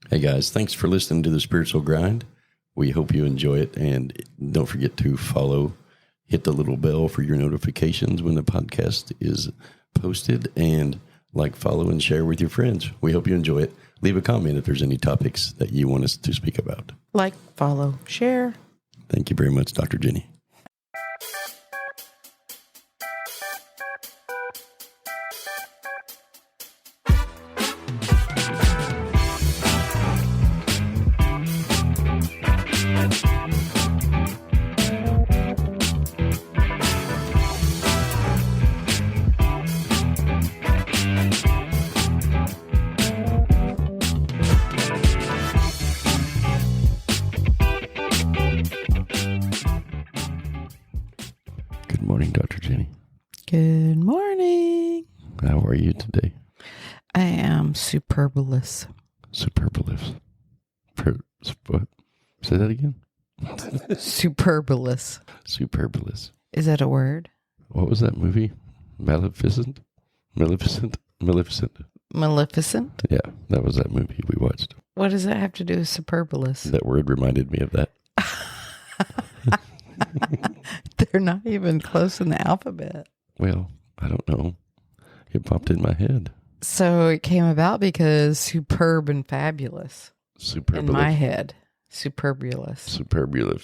Hey guys, thanks for listening to the Spiritual Grind. We hope you enjoy it, and don't forget to follow, hit the little bell for your notifications when the podcast is posted, and follow, and share with your friends. We hope you enjoy it. Leave a comment if there's any topics that you want us to speak about. Like, follow, share. Thank you very much, Dr. Jenny. Good morning, Dr. Jenny. Good morning. How are you today? I am Superbolous. Superbolous. What? Say that again? Superbolous. Superbolous. Is that a word? What was that movie? Maleficent? Maleficent? Maleficent? Yeah, that was that movie we watched. What does that have to do with Superbolous? That word reminded me of that. They're not even close in the alphabet. Well, I don't know. It popped in my head. So it came about because superb and fabulous. Superbolous. In my head. Superbolous. Superbolous.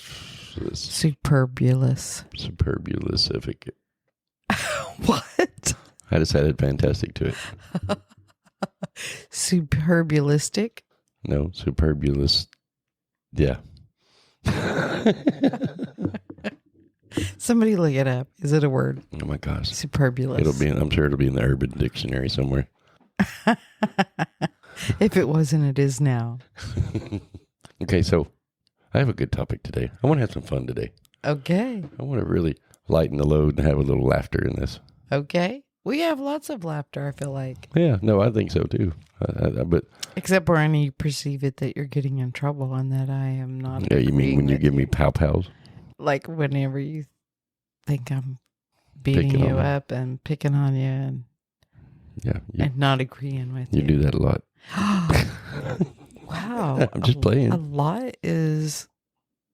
Superbolous. Superbolous. What? I just added fantastic to it. Superbulistic? No, superbolous. Yeah. Somebody look it up. Is it a word? Oh my gosh. Superbolous. I'm sure it'll be in the Urban Dictionary somewhere. If it wasn't, it is now. Okay, so I have a good topic today. I want to have some fun today. Okay. I want to really lighten the load and have a little laughter in this. Okay. We have lots of laughter, I feel like. Yeah, no, I think so too. But except when you perceive it that you're getting in trouble and that I am not. Yeah, you mean when you give me pow-pows? Like whenever you think I'm beating Picking you on me. up and picking on you and and not agreeing with you. You do that a lot. Wow. I'm just playing. A lot is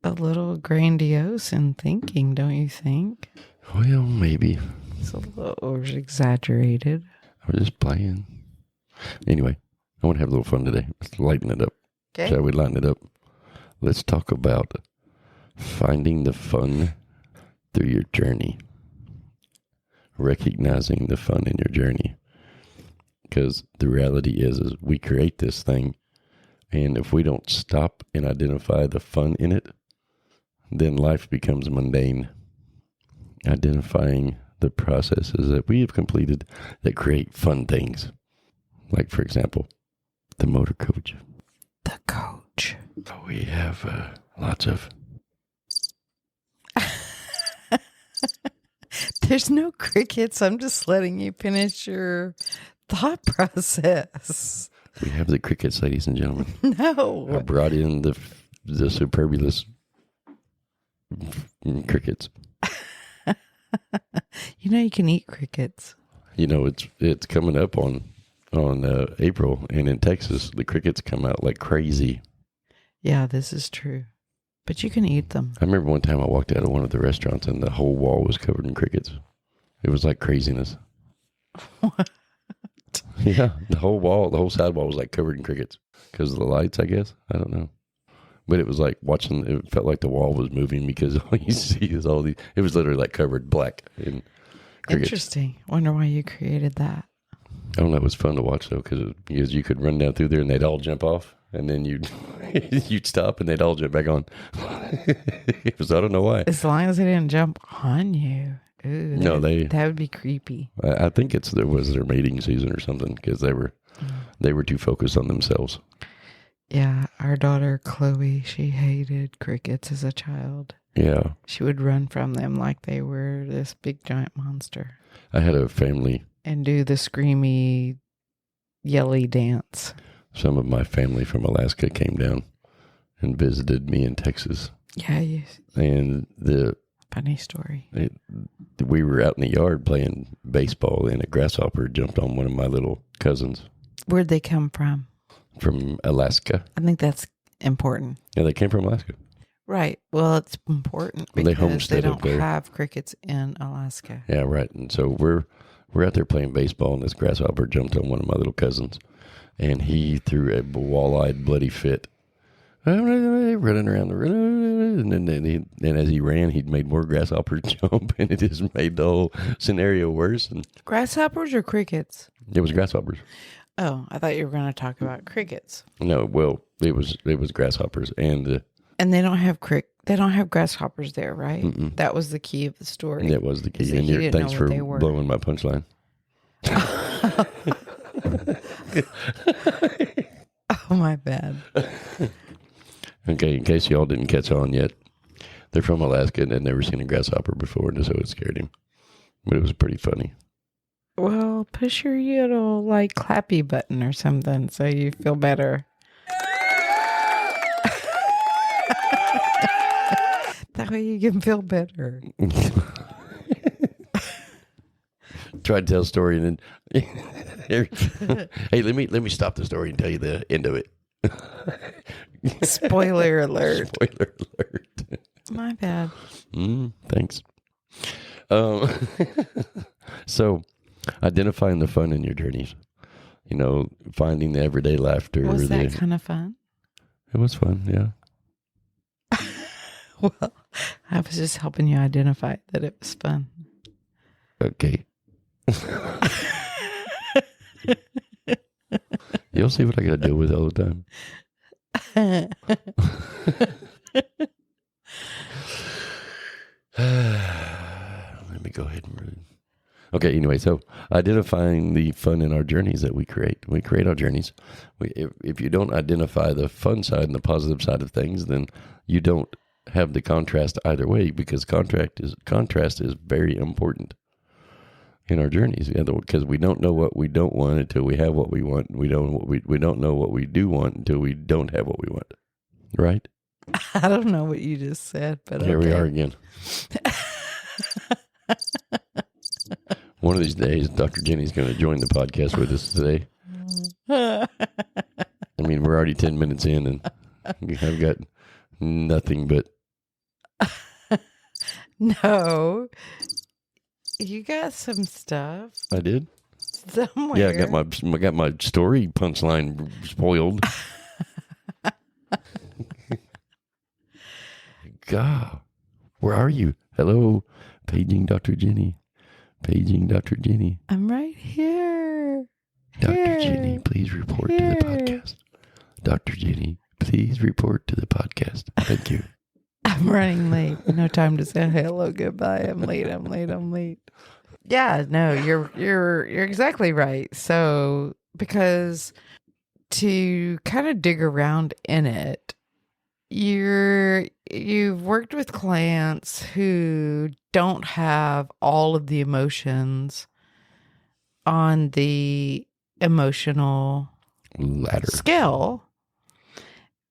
a little grandiose in thinking, don't you think? Well, maybe. It's a little exaggerated. I'm just playing. Anyway, I want to have a little fun today. Let's lighten it up. Okay. Shall we lighten it up? Let's talk about finding the fun through your journey. Recognizing the fun in your journey. Because the reality is we create this thing, and if we don't stop and identify the fun in it, then life becomes mundane. Identifying the processes that we have completed that create fun things. Like, for example, the motor coach. The coach. We have lots of... There's no crickets. I'm just letting you finish your thought process. We have the crickets, ladies and gentlemen. No. I brought in the Superbolous crickets. You know you can eat crickets. You know, it's coming up on April, and in Texas, the crickets come out like crazy. Yeah, this is true. But you can eat them. I remember one time I walked out of one of the restaurants, and the whole wall was covered in crickets. It was like craziness. What? Yeah, the whole sidewall was like covered in crickets because of the lights, I guess. I don't know. But it was like it felt like the wall was moving because all you see is all these, it was literally like covered black in crickets. Interesting. Wonder why you created that. I don't know. It was fun to watch though because you could run down through there and they'd all jump off, and then you'd stop and they'd all jump back on. It was, I don't know why. As long as they didn't jump on you. Ooh, that would be creepy. I think there was their mating season or something because they were too focused on themselves. Yeah, our daughter Chloe, she hated crickets as a child. Yeah. She would run from them like they were this big giant monster. I had a family. And do the screamy, yelly dance. Some of my family from Alaska came down and visited me in Texas. Yeah. And funny story. We were out in the yard playing baseball, and a grasshopper jumped on one of my little cousins. Where'd they come from? from Alaska. I think that's important. Yeah, they came from Alaska. Right. Well, it's important They because they homestead up don't there. have crickets in Alaska. Yeah, right. And so we're out there playing baseball, and this grasshopper jumped on one of my little cousins, and he threw a wall-eyed, bloody fit, running around the room. And then as he ran, he'd made more grasshoppers jump, and it just made the whole scenario worse. And Grasshoppers or crickets? it was grasshoppers. Oh, I thought you were going to talk about crickets. No, well, it was grasshoppers, and And they don't have grasshoppers there, right? Mm-mm. That was the key of the story. That was the key. And thanks for blowing my punchline. Oh, my bad. Okay, in case y'all didn't catch on yet, they're from Alaska and they'd never seen a grasshopper before, and so it scared him. But it was pretty funny. Well, push your little, clappy button or something so you feel better. That way you can feel better. Try to tell a story and then hey, let me stop the story and tell you the end of it. Spoiler alert. Spoiler alert. My bad. Thanks. So identifying the fun in your journeys. Finding the everyday laughter. Was that kind of fun? It was fun, yeah. Well, I was just helping you identify that it was fun. Okay. You'll see what I got to deal with all the time. Let me go ahead and read. Okay, anyway, so identifying the fun in our journeys that we create. We create our journeys. If you don't identify the fun side and the positive side of things, then you don't have the contrast either way, because contrast is very important in our journeys, because we don't know what we don't want until we have what we want. We don't know what we do want until we don't have what we want. Right? I don't know what you just said, but here okay. We are again. One of these days, Dr. Jenny's going to join the podcast with us today. I mean, we're already 10 minutes in, and I've got nothing but. No. You got some stuff. I did? Somewhere. Yeah, I got my story punchline spoiled. God, where are you? Hello, paging Dr. Jenny. Paging Dr. Jenny. I'm right here. Dr. Jenny, please report to the podcast. Dr. Jenny, please report to the podcast. Thank you. I'm running late. No time to say hello, goodbye. I'm late. Yeah, no, you're exactly right. So, because to kind of dig around in it, you've worked with clients who don't have all of the emotions on the emotional ladder scale,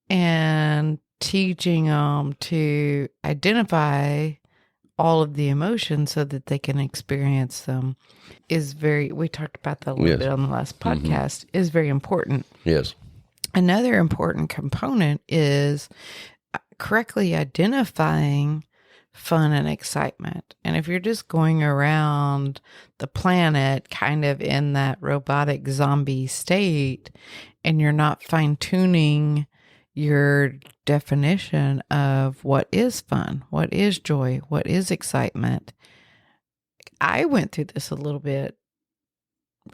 and teaching them to identify all of the emotions so that they can experience them we talked about that a little bit on the last podcast, is very important. Yes. Another important component is correctly identifying fun and excitement. And if you're just going around the planet kind of in that robotic zombie state, and you're not fine-tuning your definition of what is fun, what is joy, what is excitement. I went through this a little bit.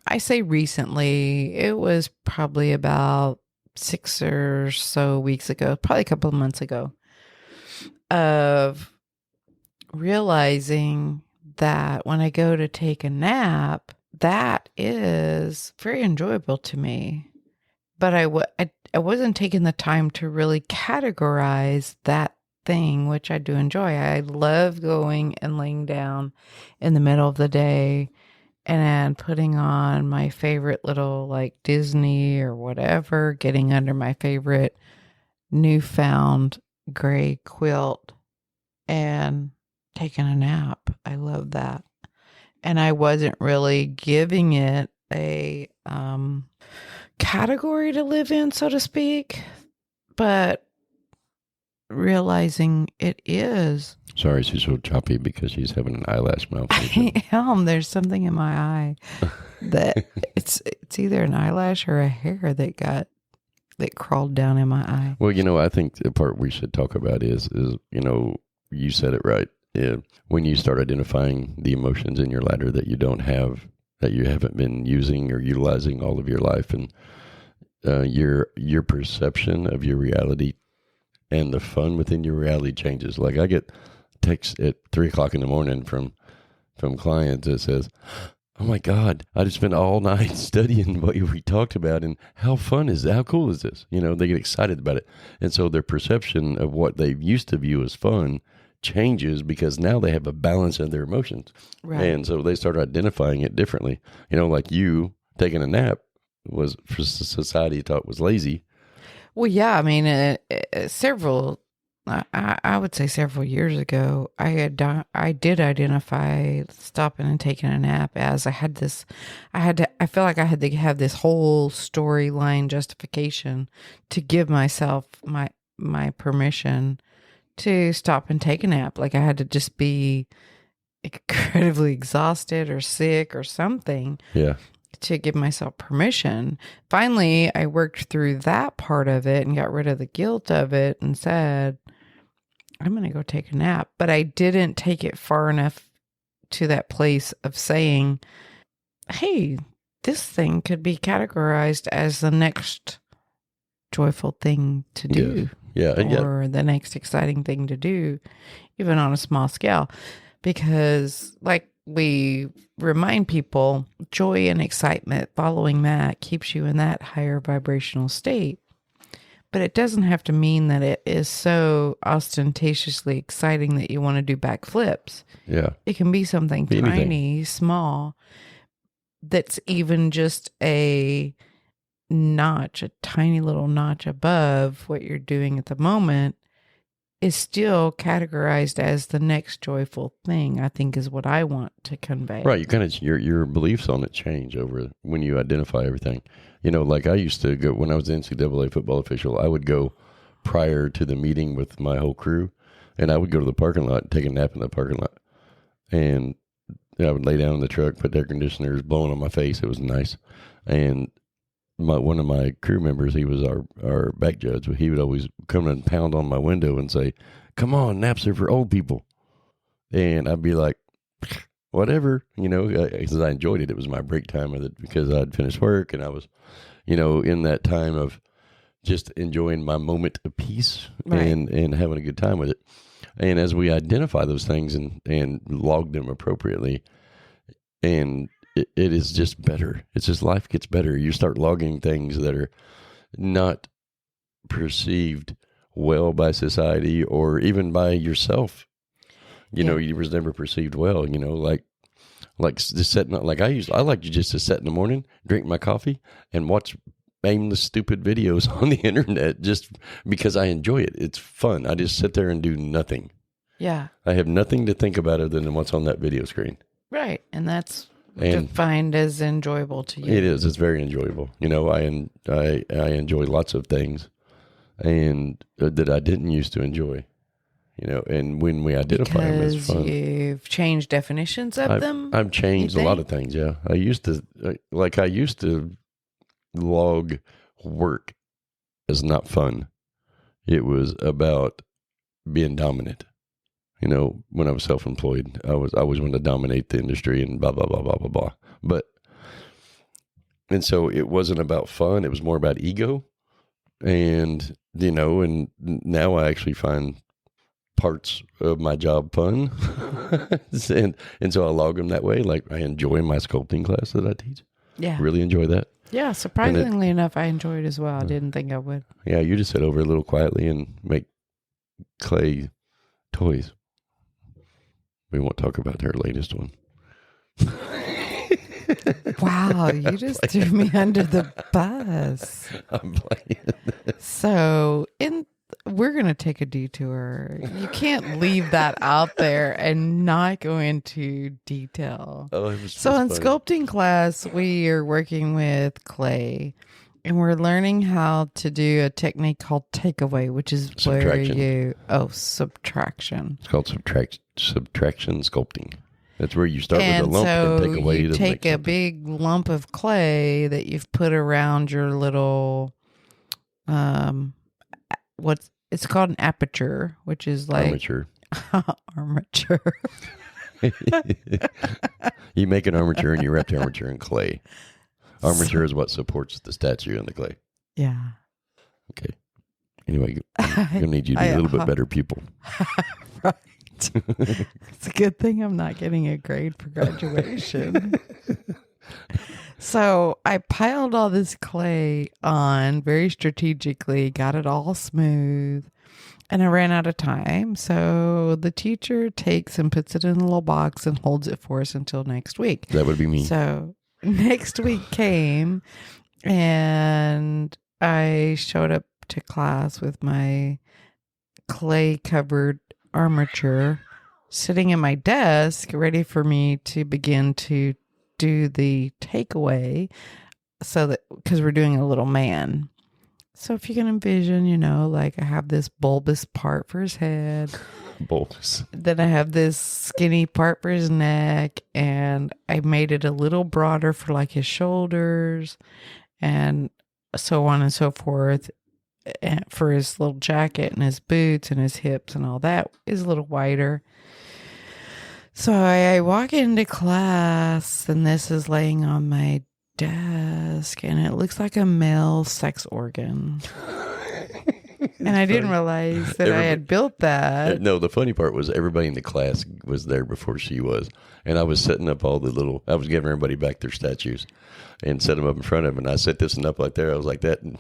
I say recently, it was probably about 6 or so weeks ago, probably a couple of months ago, of realizing that when I go to take a nap, that is very enjoyable to me. But I wasn't taking the time to really categorize that thing, which I do enjoy. I love going and laying down in the middle of the day and putting on my favorite little Disney or whatever, getting under my favorite newfound gray quilt and taking a nap. I love that. And I wasn't really giving it a category to live in, so to speak, but realizing it is. Sorry, she's so choppy because she's having an eyelash malfunction. I am. There's something in my eye that it's either an eyelash or a hair that crawled down in my eye. Well, I think the part we should talk about is you said it right. When you start identifying the emotions in your ladder that you don't have, that you haven't been using or utilizing all of your life, and your perception of your reality and the fun within your reality changes. Like I get texts at 3:00 in the morning from clients that says, "Oh my God, I just spent all night studying what we talked about, and how fun is that? How cool is this?" They get excited about it. And so their perception of what they used to view as fun changes because now they have a balance in their emotions. Right. And so they start identifying it differently. Like you taking a nap was, for society, thought was lazy. Well, yeah, I mean, I would say several years ago, I did identify stopping and taking a nap as I feel like I had to have this whole storyline justification to give myself my permission to stop and take a nap. Like I had to just be incredibly exhausted or sick or something. Yeah. To give myself permission. Finally, I worked through that part of it and got rid of the guilt of it and said, I'm going to go take a nap. But I didn't take it far enough to that place of saying, hey, this thing could be categorized as the next joyful thing to do. Yeah. Or the next exciting thing to do, even on a small scale. Because like we remind people, joy and excitement following that keeps you in that higher vibrational state. But it doesn't have to mean that it is so ostentatiously exciting that you want to do backflips. Yeah. It can be something tiny, small, that's even just a tiny little notch above what you're doing at the moment, is still categorized as the next joyful thing, I think is what I want to convey. Right. You kind of, your beliefs on it change over when you identify everything. Like I used to go, when I was the NCAA football official, I would go prior to the meeting with my whole crew, and I would go to the parking lot and take a nap in the parking lot. And I would lay down in the truck, put the air conditioners blowing on my face. It was nice. And one of my crew members, he was our back judge, but he would always come and pound on my window and say, "Come on, naps are for old people." And I'd be like, whatever, because I enjoyed it. It was my break time with it because I'd finished work and I was, in that time of just enjoying my moment of peace. Right. and having a good time with it. And as we identify those things and log them appropriately, and it is just better. It's just life gets better. You start logging things that are not perceived well by society or even by yourself. You was never perceived well, like just sitting, like I like just to sit in the morning, drink my coffee and watch aimless stupid videos on the internet just because I enjoy it. It's fun. I just sit there and do nothing. Yeah. I have nothing to think about other than what's on that video screen. Right. And that's defined as enjoyable to you. It is. It's very enjoyable. I enjoy lots of things and that I didn't used to enjoy. And when we identify them as fun. You've changed definitions of them? I've changed a lot of things, yeah. I used to log work as not fun. It was about being dominant. When I was self-employed, I always wanted to dominate the industry and blah, blah, blah, blah, blah, blah. And so it wasn't about fun. It was more about ego. And, and now I actually find parts of my job fun. and so I log them that way. Like I enjoy my sculpting class that I teach. Yeah. Really enjoy that. Yeah. Surprisingly enough, I enjoy it as well. I didn't think I would. Yeah. You just sit over a little quietly and make clay toys. We won't talk about her latest one. Wow, you just threw me under the bus. I'm playing. So, we're going to take a detour. You can't leave that out there and not go into detail. Oh, it was so in sculpting class, we are working with clay. And we're learning how to do a technique called takeaway, which is Subtraction. Subtraction. It's called subtraction sculpting. That's where you start with And a lump so and take away you to take make a something. big lump of clay that you've put around your little, it's called an aperture, which is like Armature. armature. You make an armature and you wrap the armature in clay. Armature is what supports the statue in the clay. Yeah. Okay. Anyway, I'm going to need you to be a little bit better pupil. Right. It's a good thing I'm not getting a grade for graduation. So I piled all this clay on very strategically, got it all smooth, and I ran out of time. So the teacher takes and puts it in a little box and holds it for us until next week. That would be me. So next week came, and I showed up to class with my clay-covered armature sitting in my desk, ready for me to begin to do the takeaway, so that, because we're doing a little man. So if you can envision, like I have this bulbous part for his head. Bulbous. Then I have this skinny part for his neck, and I made it a little broader for like his shoulders, and so on and so forth. And for his little jacket and his boots and his hips and all that is a little wider. So I walk into class, and this is laying on my desk, and it looks like a male sex organ. And I didn't realize that I had built that. No, the funny part was everybody in the class was there before she was. And I was setting up I was giving everybody back their statues and set them up in front of them. And I set this one up like there. I was like that. And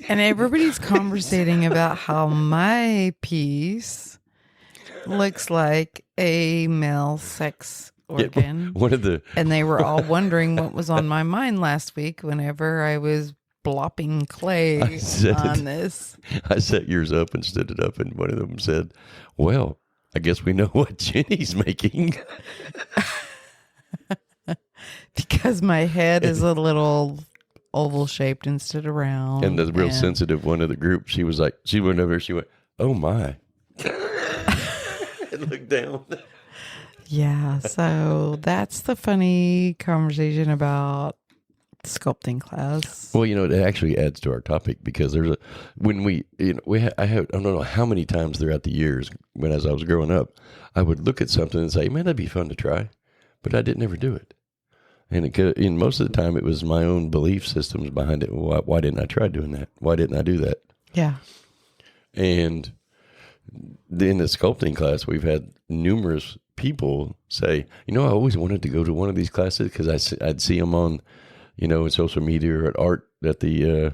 everybody's conversating about how my piece looks like a male sex organ. Yeah, and they were all wondering what was on my mind last week whenever I was blopping clay on this. I set yours up and stood it up, and one of them said, "Well, I guess we know what Jenny's making." Because my head is a little oval shaped instead of round. And the real sensitive one of the group, she was like, she went over, she went, "Oh my." And looked down. Yeah, so that's the funny conversation about sculpting class. Well, it actually adds to our topic, because I don't know how many times throughout the years as I was growing up, I would look at something and say, "Man, that'd be fun to try," but I didn't ever do it. And most of the time, it was my own belief systems behind it. Why didn't I try doing that? Why didn't I do that? Yeah. And in the sculpting class, we've had numerous people say, I always wanted to go to one of these classes because I'd see them on, in social media or at the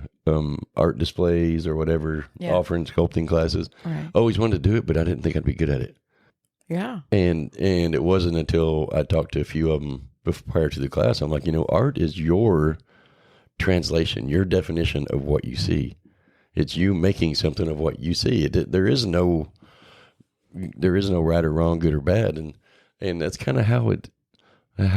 art displays or whatever, offering sculpting classes. Right. Always wanted to do it, but I didn't think I'd be good at it. Yeah. And it wasn't until I talked to a few of them prior to the class, I'm like, art is your translation, your definition of what you see. It's you making something of what you see. There is no right or wrong, good or bad, and that's kind of how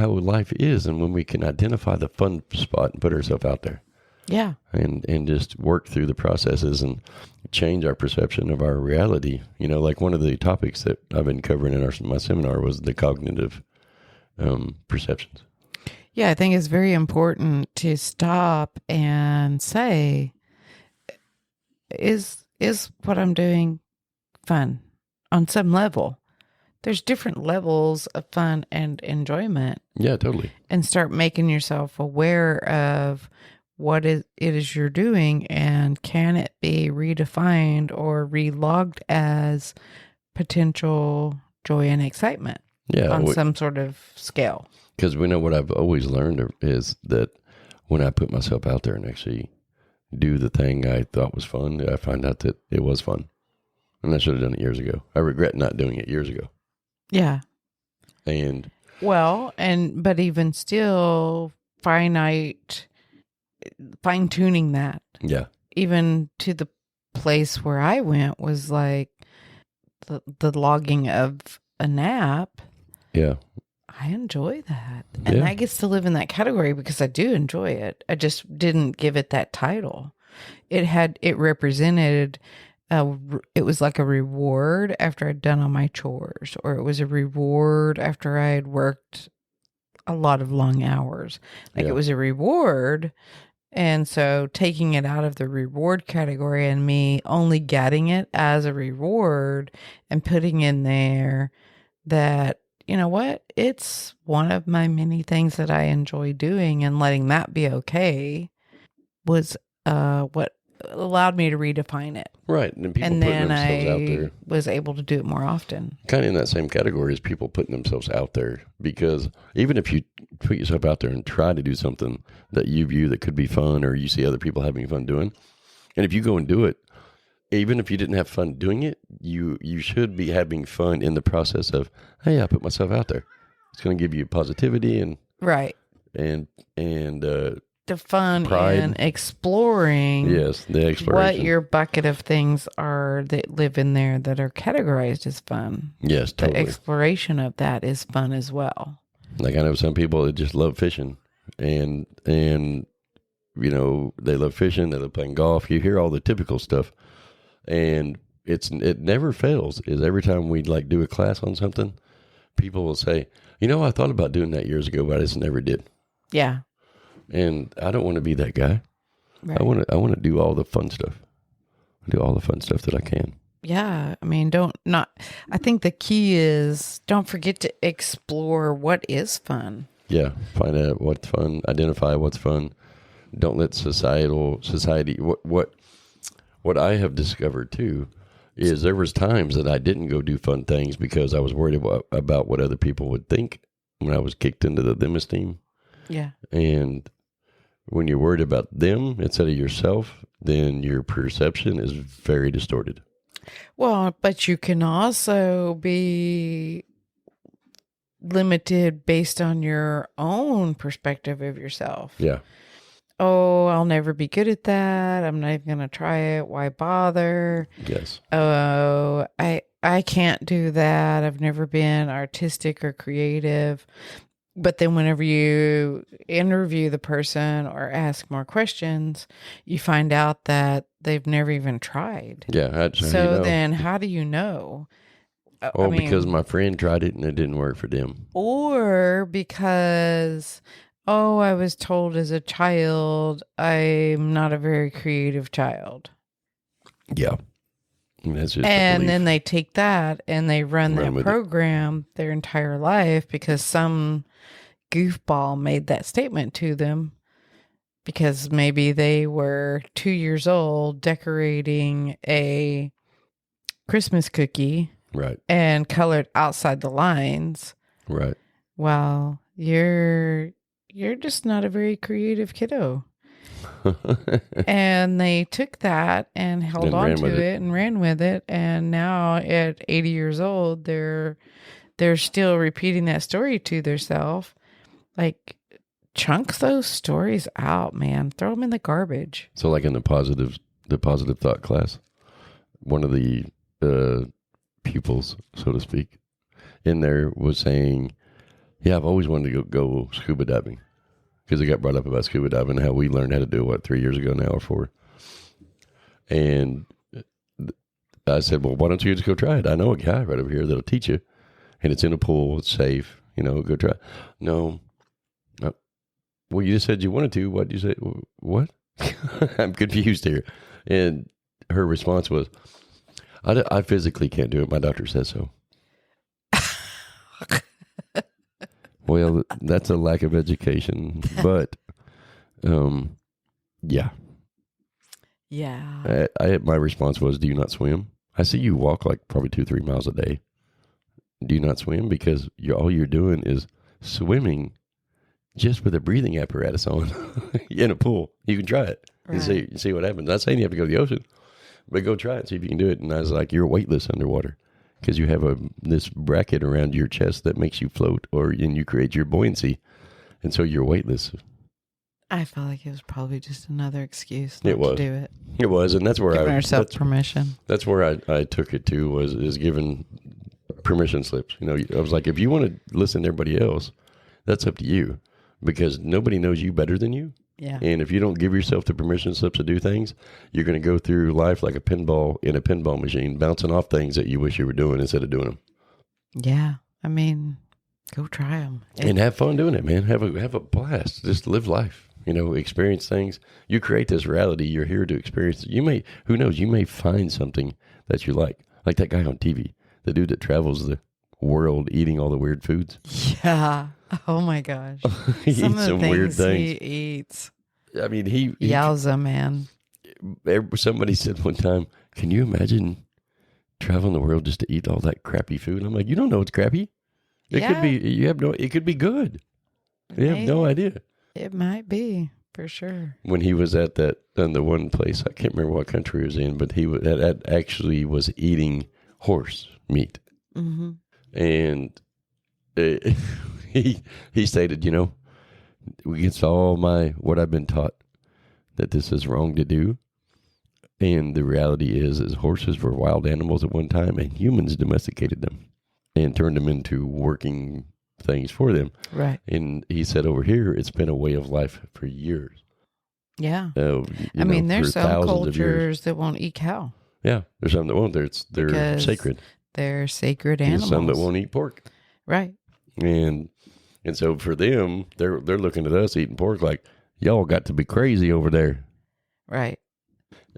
life is. And when we can identify the fun spot and put ourselves out there, yeah, and just work through the processes and change our perception of our reality. Like one of the topics that I've been covering in my seminar was the cognitive perceptions. Yeah, I think it's very important to stop and say, is what I'm doing fun on some level? There's different levels of fun and enjoyment. Yeah, totally. And start making yourself aware of what it is you're doing, and can it be redefined or relogged as potential joy and excitement on some sort of scale. Because we know what I've always learned is that when I put myself out there and actually do the thing I thought was fun, I find out that it was fun. And I should have done it years ago. I regret not doing it years ago. Yeah. But even still, fine-tuning that. Yeah. Even to the place where I went was like the logging of a nap. Yeah. I enjoy that. And Yeah. that gets to live in that category because I do enjoy it. I just didn't give it that title. It represented, it was like a reward after I'd done all my chores, or it was a reward after I had worked a lot of long hours. Like Yeah. it was a reward. And so taking it out of the reward category and me only getting it as a reward and putting in there that, you know what, it's one of my many things that I enjoy doing, and letting that be okay was what allowed me to redefine it. Right. And people And putting then themselves out I there. was able to do it more often. Kind of in that same category as people putting themselves out there, because even if you put yourself out there and try to do something that you view that could be fun, or you see other people having fun doing, and if you go and do it, even if you didn't have fun doing it, you should be having fun in the process of, hey, I put myself out there. It's going to give you positivity and Right. and The fun pride. in exploring yes, the what exploration. your bucket of things are that live in there that are categorized as fun. Yes, The totally. exploration of that is fun as well. Like I know some people that just love fishing, and you know, they love fishing, they love playing golf. You hear all the typical stuff, and it never fails. Is every time we like do a class on something, people will say, you know, I thought about doing that years ago, but I just never did. Yeah. And I don't want to be that guy. Right. I want to do all the fun stuff. Do all the fun stuff that I can. Yeah. I mean, I think the key is don't forget to explore what is fun. Yeah, find out what's fun, identify what's fun. Don't let society. What I have discovered too is there was times that I didn't go do fun things because I was worried about what other people would think when I was kicked into the them esteem. Yeah. And when you're worried about them instead of yourself, then your perception is very distorted. Well, but you can also be limited based on your own perspective of yourself. Yeah. Oh, I'll never be good at that. I'm not even going to try it. Why bother? Yes. Oh, I can't do that. I've never been artistic or creative. But then whenever you interview the person or ask more questions, you find out that they've never even tried. Yeah. So then how do you know? Oh, because my friend tried it and it didn't work for them. Or because, I was told as a child, I'm not a very creative child. Yeah. And that's just And then they take that and they run Run that with it. program their entire life because some goofball made that statement to them, because maybe they were 2 years old decorating a Christmas cookie right. and colored outside the lines. Right. Well, you're just not a very creative kiddo. And they took that and held And on ran to with it. it and ran with it. And now at 80 years old, they're still repeating that story to themselves. Like, chunk those stories out, man. Throw them in the garbage. So like in the positive thought class, one of the pupils, so to speak, in there was saying, yeah, I've always wanted to go scuba diving, because it got brought up about scuba diving and how we learned how to do it, 3 years ago now or 4. And I said, well, why don't you just go try it? I know a guy right over here that'll teach you, and it's in a pool, it's safe, go try it. No. Well, you just said you wanted to. What did you say? What? I'm confused here. And her response was, I physically can't do it. My doctor says so. Well, that's a lack of education. But, yeah. Yeah. My response was, do you not swim? I see you walk like probably 2-3 miles a day. Do you not swim? Because all you're doing is swimming just with a breathing apparatus on in a pool. You can try it and see what happens. Not saying you have to go to the ocean, but go try it, see if you can do it. And I was like, you're weightless underwater because you have this bracket around your chest that makes you float, and you create your buoyancy. And so you're weightless. I felt like it was probably just another excuse It was. to do it. It was. And that's where Giving ourselves permission. That's where I took it to, is giving permission slips. You know, I was like, if you want to listen to everybody else, that's up to you, because nobody knows you better than you. Yeah. And if you don't give yourself the permission slips to do things, you're going to go through life like a pinball in a pinball machine, bouncing off things that you wish you were doing instead of doing them. Yeah. I mean, go try them. And have fun doing it, man. Have a blast. Just live life. You know, experience things. You create this reality. You're here to experience. Who knows, you may find something that you like that guy on TV, the dude that travels the world eating all the weird foods. Yeah. Oh my gosh. He Some eats of the some weird things. he eats. I mean, he Yowza, man. somebody said one time, can you imagine traveling the world just to eat all that crappy food? I'm like, you don't know it's crappy. It could be, it could be good. You have no idea. It might be, for sure. When he was at the one place, I can't remember what country he was in, but he actually was eating horse meat. Mm-hmm. And he stated, you know, against all what I've been taught, that this is wrong to do. And the reality is horses were wild animals at one time, and humans domesticated them and turned them into working things for them. Right. And he said over here, it's been a way of life for years. Yeah. I mean, there's some cultures that won't eat cow. Yeah. There's some that won't. They're sacred. They're sacred animals. There's some that won't eat pork. Right. And so for them, they're looking at us eating pork like, y'all got to be crazy over there. Right.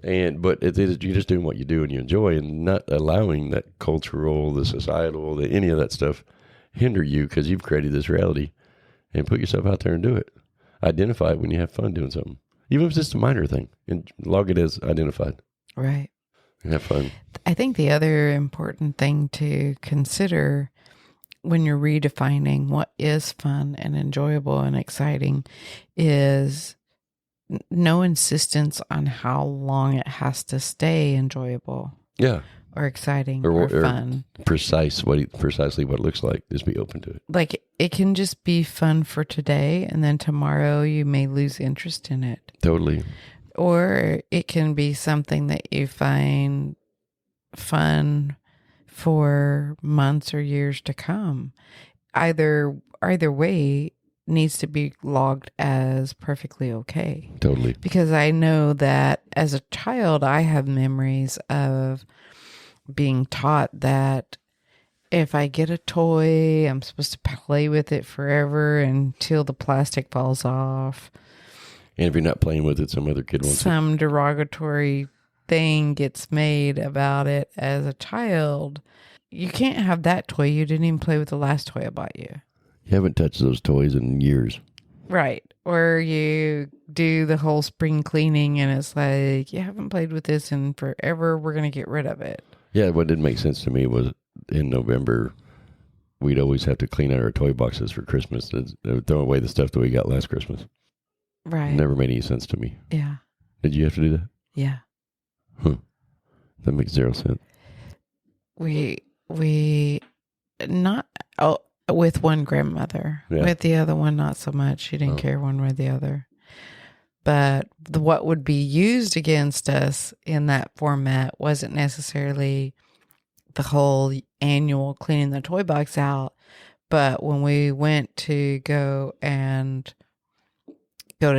But you're just doing what you do and you enjoy, and not allowing that cultural, the societal, any of that stuff hinder you, because you've created this reality, and put yourself out there and do it. Identify it when you have fun doing something, even if it's just a minor thing, and log it as identified. Right. And have fun. I think the other important thing to consider when you're redefining what is fun and enjoyable and exciting is no insistence on how long it has to stay enjoyable. Yeah. Or exciting or fun. Precisely what it looks like. Just be open to it. Like, it can just be fun for today, and then tomorrow you may lose interest in it. Totally. Or it can be something that you find fun for months or years to come. Either way needs to be logged as perfectly okay. Totally. Because I know that as a child, I have memories of being taught that if I get a toy, I'm supposed to play with it forever until the plastic falls off. And if you're not playing with it, some other kid wants some derogatory thing gets made about it as a child. You can't have that toy. You didn't even play with the last toy I bought you. You haven't touched those toys in years. Right. Or you do the whole spring cleaning and it's like, you haven't played with this in forever. We're going to get rid of it. Yeah, what didn't make sense to me was in November, we'd always have to clean out our toy boxes for Christmas. Throw away the stuff that we got last Christmas. Right. It never made any sense to me. Yeah. Did you have to do that? Yeah. That makes zero sense. We not with one grandmother. Yeah. With the other one, not so much. She didn't care one way or the other. But what would be used against us in that format wasn't necessarily the whole annual cleaning the toy box out. But when we went to go to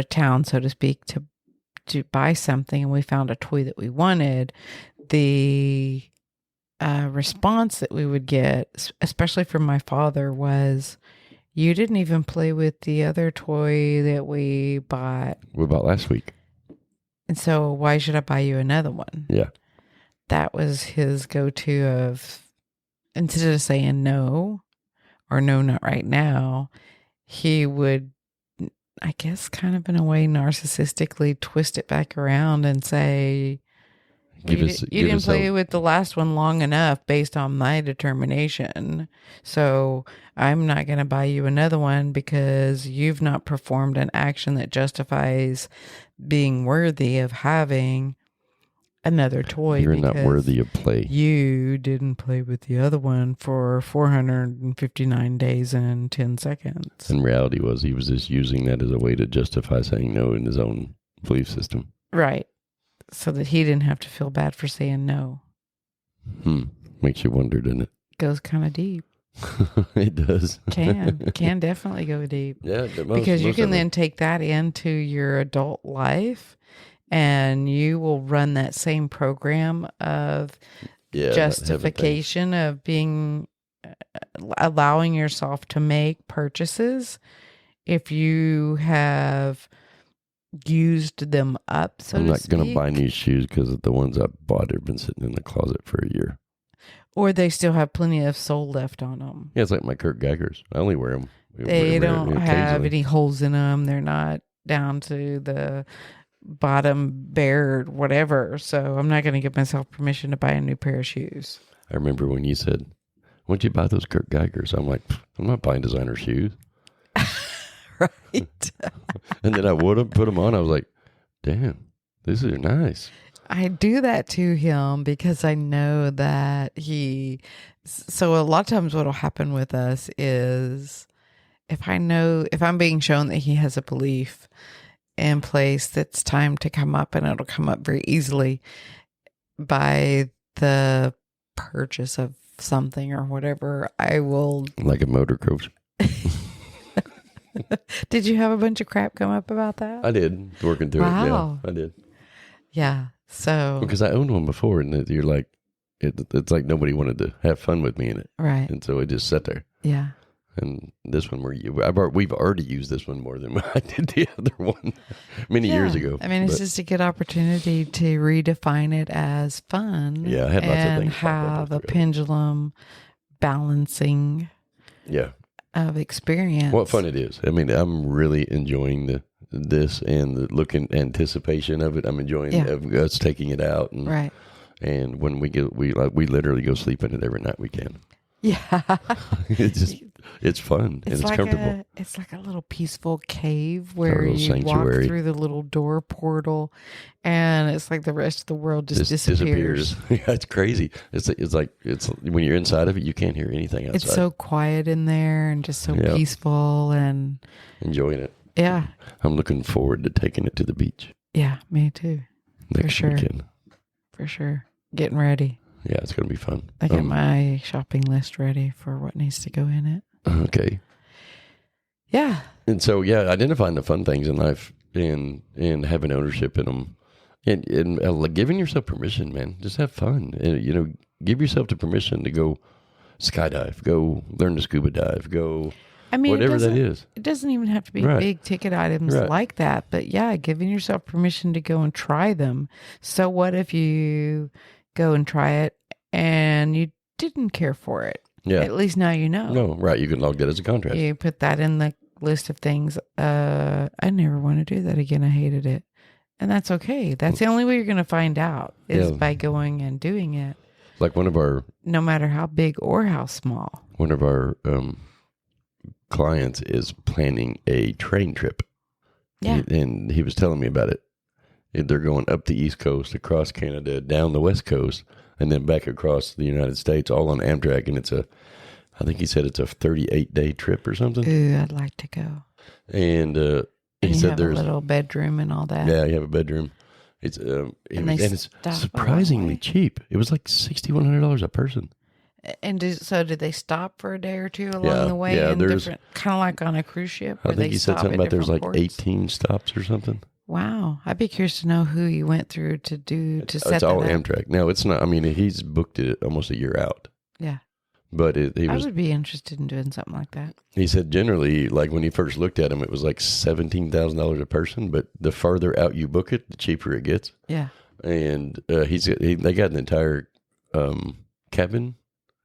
town, so to speak, to buy something, and we found a toy that we wanted, the response that we would get, especially from my father, was, you didn't even play with the other toy that we bought. We bought last week. And so why should I buy you another one? Yeah. That was his go-to of, instead of saying no, or no, not right now, he would, I guess, kind of in a way narcissistically twist it back around and say, you didn't play with the last one long enough based on my determination. So I'm not going to buy you another one because you've not performed an action that justifies being worthy of having another toy. You're not worthy of play. You didn't play with the other one for 459 days and 10 seconds. And reality was he was just using that as a way to justify saying no in his own belief system. Right. So that he didn't have to feel bad for saying no. Makes you wonder, doesn't it? goes kind of deep. It does. Can definitely go deep. Yeah, Because you can then take that into your adult life, and you will run that same program of justification of being allowing yourself to make purchases if you have used them up, so I'm to not speak. going to buy new shoes because the ones I bought have been sitting in the closet for a year. Or they still have plenty of sole left on them. Yeah, it's like my Kurt Geigers. I only wear them. They don't have any holes in them. They're not down to the bottom bare whatever. So I'm not going to give myself permission to buy a new pair of shoes. I remember when you said, "When'd you buy those Kurt Geigers?" I'm like, I'm not buying designer shoes. Right. And then I would put them on. I was like, damn, these are nice. I do that to him because I know that so a lot of times what will happen with us is if I'm being shown that he has a belief in place that's time to come up, and it'll come up very easily by the purchase of something or whatever, I will. Like a motor coach. Did you have a bunch of crap come up about that? I did, working through it. Yeah, I did. Yeah. So because I owned one before, and you're like, it's like nobody wanted to have fun with me in it, right? And so it just sat there. Yeah. And this one, we've already used this one more than I did the other one many years ago. I mean, it's just a good opportunity to redefine it as fun. Yeah, I had lots of and things have a pendulum balancing. Yeah. Of experience. What fun it is! I mean, I'm really enjoying this and the look and anticipation of it. I'm enjoying of us taking it out, and right. And when we literally go sleep in it every night we can. Yeah, it's fun and it's like comfortable. It's like a little peaceful cave where you sanctuary. Walk through the little door portal, and it's like the rest of the world just disappears. Yeah, it's crazy. It's like when you're inside of it, you can't hear anything outside. It's so quiet in there and just so peaceful and enjoying it. Yeah, I'm looking forward to taking it to the beach. Yeah, me too. Next weekend. For sure. Getting ready. Yeah, it's going to be fun. I get my shopping list ready for what needs to go in it. Okay. Yeah. And so, identifying the fun things in life and having ownership in them and giving yourself permission, man. Just have fun. And, give yourself the permission to go skydive, go learn to scuba dive, go whatever that is. It doesn't even have to be big ticket items like that. But giving yourself permission to go and try them. So what if you go and try it and you didn't care for it? Yeah. At least now you know. No, right. You can log that as a contrast. You put that in the list of things. I never want to do that again. I hated it. And that's okay. That's the only way you're going to find out is by going and doing it. Like one of our... No matter how big or how small. One of our clients is planning a train trip. Yeah. And he was telling me about it. They're going up the East Coast, across Canada, down the West Coast, and then back across the United States, all on Amtrak. And I think he said it's a 38-day trip or something. Ooh, I'd like to go. And he said there's a little bedroom and all that. Yeah, you have a bedroom. It's it's surprisingly cheap. It was like $6,100 a person. And did they stop for a day or two along the way? Yeah, there's kind of like on a cruise ship. I think he said something about there's like 18 stops or something. Wow, I'd be curious to know who you went through to set that up. It's all Amtrak. No, it's not. I mean, he's booked it almost a year out. Yeah. But I would be interested in doing something like that. He said generally, like when he first looked at him, it was like $17,000 a person. But the farther out you book it, the cheaper it gets. Yeah. And they got an entire cabin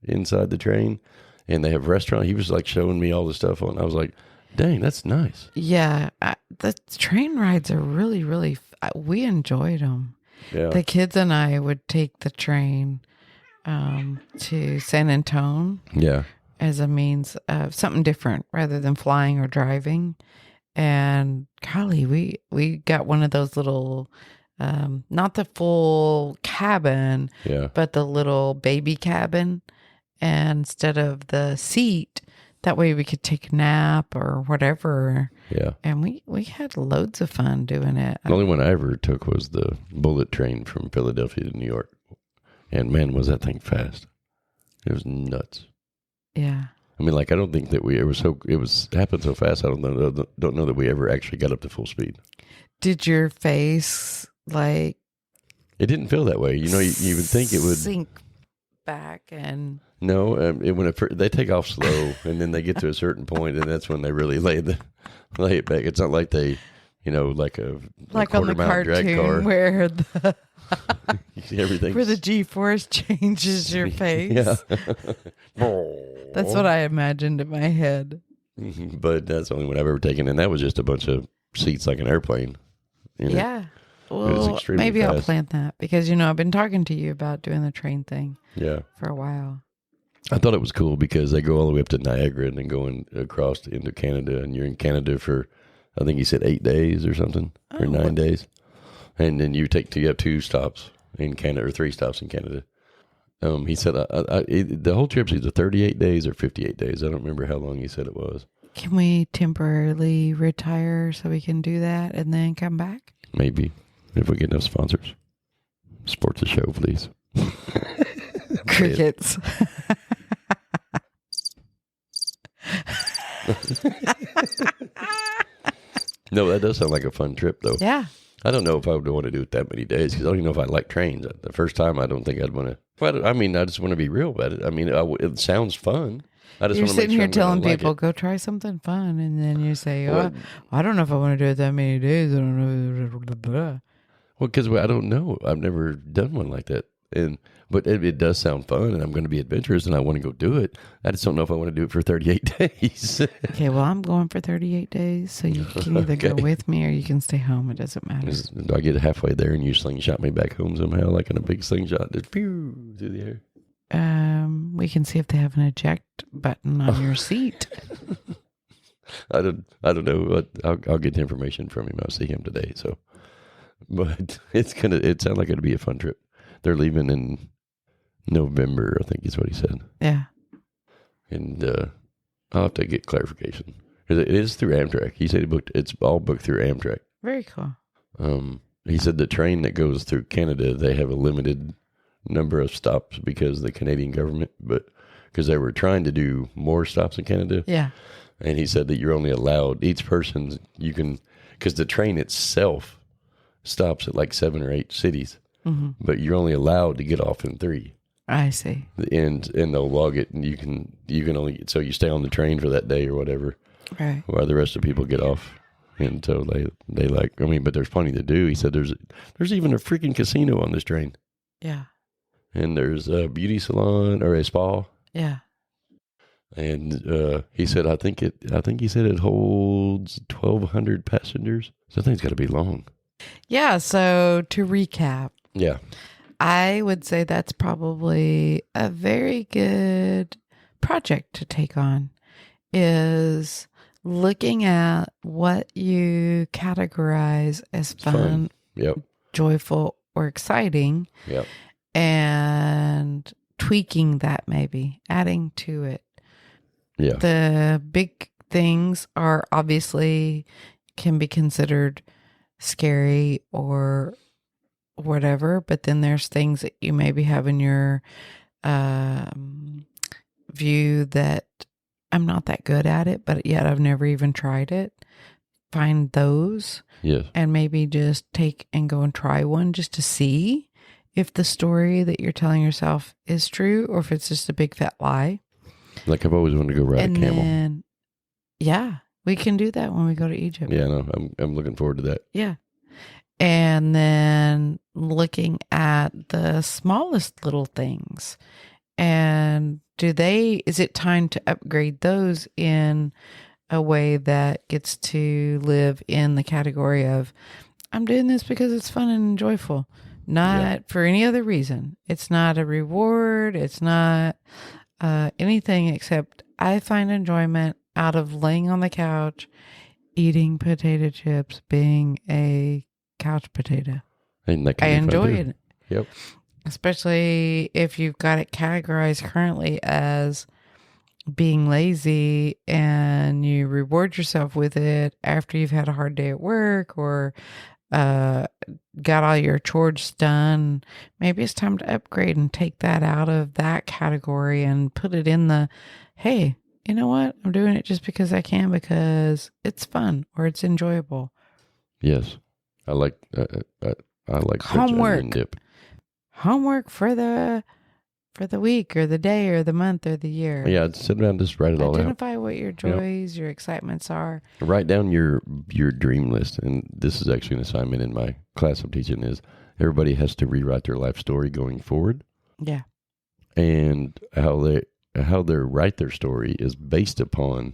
inside the train, and they have a restaurant. He was like showing me all the stuff on. I was like, dang, that's nice. Yeah. The train rides are really, really, we enjoyed them. Yeah. The kids and I would take the train to San Antonio. Yeah. As a means of something different rather than flying or driving. And golly, we got one of those little, not the full cabin, but the little baby cabin. And instead of the seat, that way we could take a nap or whatever. Yeah. And we had loads of fun doing it. The only one I ever took was the bullet train from Philadelphia to New York. And man, was that thing fast. It was nuts. Yeah. I mean, like, I don't think that it happened so fast. I don't know that we ever actually got up to full speed. Did your face like It didn't feel that way. You would think it would sink back and no. They take off slow, and then they get to a certain point, and that's when they really lay it back. It's not like they, like a on the quarter-mile drag cartoon car where the everything where the G-force changes your face. Yeah, That's what I imagined in my head. But that's the only one I've ever taken, and that was just a bunch of seats like an airplane. Yeah. Well, maybe fast. I'll plan that because, I've been talking to you about doing the train thing for a while. I thought it was cool because they go all the way up to Niagara and then going across into Canada, and you're in Canada for, I think he said 8 days or something, or 9 days. And then you have 2 stops in Canada, or 3 stops in Canada. He said the whole trip's either 38 days or 58 days. I don't remember how long he said it was. Can we temporarily retire so we can do that and then come back? Maybe. If we get enough sponsors. Support the show, please. Crickets. No, that does sound like a fun trip, though. Yeah. I don't know if I would want to do it that many days because I don't even know if I like trains. The first time, I don't think I'd want to. Well, I mean, I just want to be real about it. I mean, it sounds fun. I just You're want to sitting make sure here telling like people, it. go try something fun. And then you say, Well, I don't know if I want to do it that many days. I don't know. Well, because I don't know. I've never done one like that. But it does sound fun, and I'm going to be adventurous, and I want to go do it. I just don't know if I want to do it for 38 days. Okay, well, I'm going for 38 days, so you can either go with me or you can stay home. It doesn't matter. Do I get halfway there and you slingshot me back home somehow, like in a big slingshot, just pew through the air? We can see if they have an eject button on your seat. I don't know. I'll get the information from him. I'll see him today. So, but it sounds like it'll be a fun trip. They're leaving in November, I think is what he said. Yeah. And I'll have to get clarification. It is through Amtrak. He said it's all booked through Amtrak. Very cool. He said the train that goes through Canada, they have a limited number of stops because the Canadian government, but because they were trying to do more stops in Canada. Yeah. And he said that you're only allowed, each person, because the train itself stops at like 7 or 8 cities, but you're only allowed to get off in 3. I see. And they'll log it, and you can only, so you stay on the train for that day or whatever, right? While the rest of the people get off. And so they like, I mean, but there's plenty to do. He said there's even a freaking casino on this train. Yeah. And there's a beauty salon or a spa. Yeah. And he said, I think he said it holds 1,200 passengers. So I think it's got to be long. Yeah. So to recap. Yeah. I would say that's probably a very good project to take on, is looking at what you categorize as fun. Yep. Joyful, or exciting. Yep. And tweaking that, maybe adding to it. Yeah. The big things are obviously can be considered scary or whatever, but then there's things that you maybe have in your view that I'm not that good at it, but yet I've never even tried it. Find those. Yes. And maybe just take and go and try one just to see if the story that you're telling yourself is true or if it's just a big fat lie. Like I've always wanted to go ride a camel. Then, yeah, we can do that when we go to Egypt. Yeah, no, I'm looking forward to that. Yeah. And then looking at the smallest little things. And is it time to upgrade those in a way that gets to live in the category of, I'm doing this because it's fun and joyful, not for any other reason. It's not a reward. It's not anything except I find enjoyment out of laying on the couch, eating potato chips, being a couch potato. And that can I be fun enjoy too. it. Yep. Especially if you've got it categorized currently as being lazy and you reward yourself with it after you've had a hard day at work or got all your chores done. Maybe it's time to upgrade and take that out of that category and put it in the, hey, you know what? I'm doing it just because I can, because it's fun or it's enjoyable. Yes. I like Homework. dip. Homework for the week or the day or the month or the year. Yeah, I'd sit down and just write it all out. Identify what your joys, your excitements are. Write down your dream list. And this is actually an assignment in my class I'm teaching, is everybody has to rewrite their life story going forward. Yeah. And how they write their story is based upon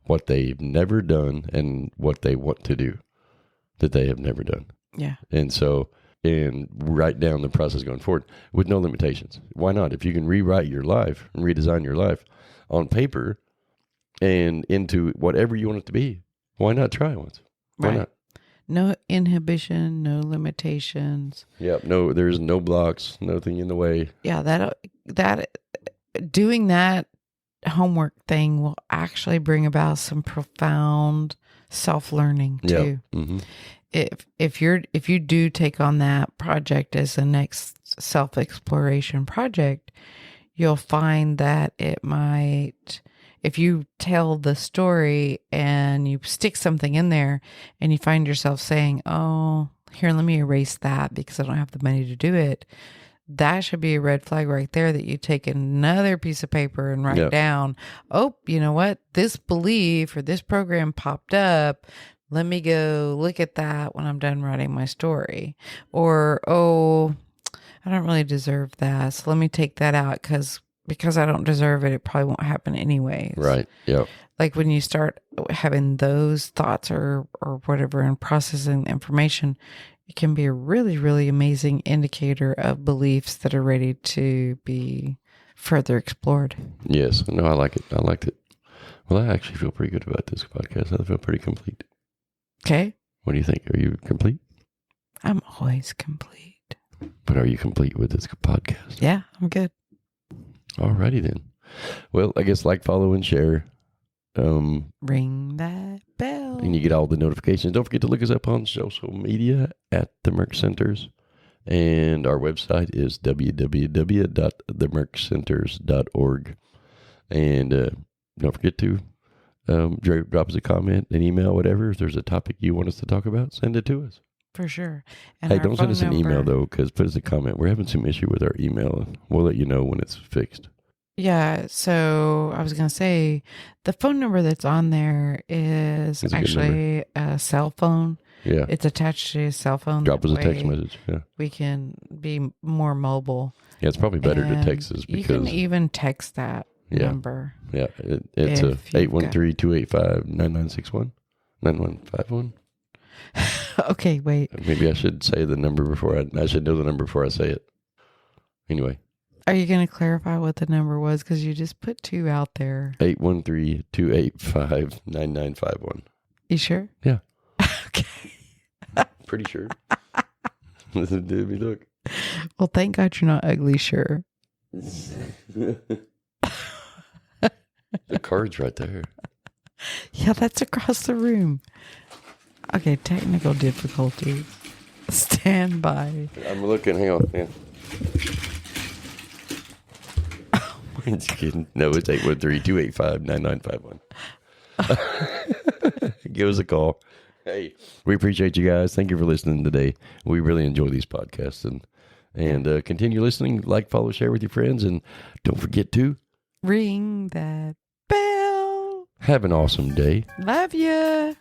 what they've never done and what they want to do that they have never done. Yeah. And write down the process going forward with no limitations. Why not? If you can rewrite your life and redesign your life on paper and into whatever you want it to be, why not try it once? Why not? No inhibition, no limitations. Yep. No, there's no blocks, nothing in the way. Yeah, that doing that homework thing will actually bring about some profound self-learning too. Yep. Mm-hmm. If you do take on that project as the next self-exploration project, you'll find that it might, if you tell the story and you stick something in there and you find yourself saying, oh, here, let me erase that because I don't have the money to do it. That should be a red flag right there, that you take another piece of paper and write down, oh, you know what? This belief or this program popped up. Let me go look at that when I'm done writing my story. Or, oh, I don't really deserve that, so let me take that out because I don't deserve it, it probably won't happen anyways. Right. Yep. Like when you start having those thoughts or whatever and processing information, it can be a really, really amazing indicator of beliefs that are ready to be further explored. Yes. No, I like it. I liked it. Well, I actually feel pretty good about this podcast. I feel pretty complete. Okay. What do you think? Are you complete? I'm always complete. But are you complete with this podcast? Yeah, I'm good. Alrighty then. Well, I guess like, follow, and share. Ring that bell. And you get all the notifications. Don't forget to look us up on social media at the Merck Centers. And our website is www.themerckcenters.org. And don't forget to drop us a comment, an email, whatever. If there's a topic you want us to talk about, send it to us. For sure. And hey, don't send us an email, though, because put us a comment. We're having some issue with our email. We'll let you know when it's fixed. Yeah, so I was going to say the phone number that's on there is actually a cell phone. Yeah. It's attached to a cell phone. Drop us a text message. Yeah. We can be more mobile. Yeah, it's probably better to text us because you can even text that number. Yeah, it's 813-285-9961, 9151. Okay, wait. Maybe I should say the number before I should know the number before I say it. Anyway. Are you going to clarify what the number was? Because you just put 2 out there. 813-285-9951. You sure? Yeah. Okay. Pretty sure. Listen to me, look. Well, thank God you're not ugly, sure. The card's right there. Yeah, that's across the room. Okay, technical difficulties. Stand by. I'm looking. Hang on. Yeah. I'm just kidding. No, it's 813-285-9951. Give us a call. Hey, we appreciate you guys. Thank you for listening today. We really enjoy these podcasts, and continue listening. Like, follow, share with your friends, and don't forget to ring that bell. Have an awesome day. Love ya.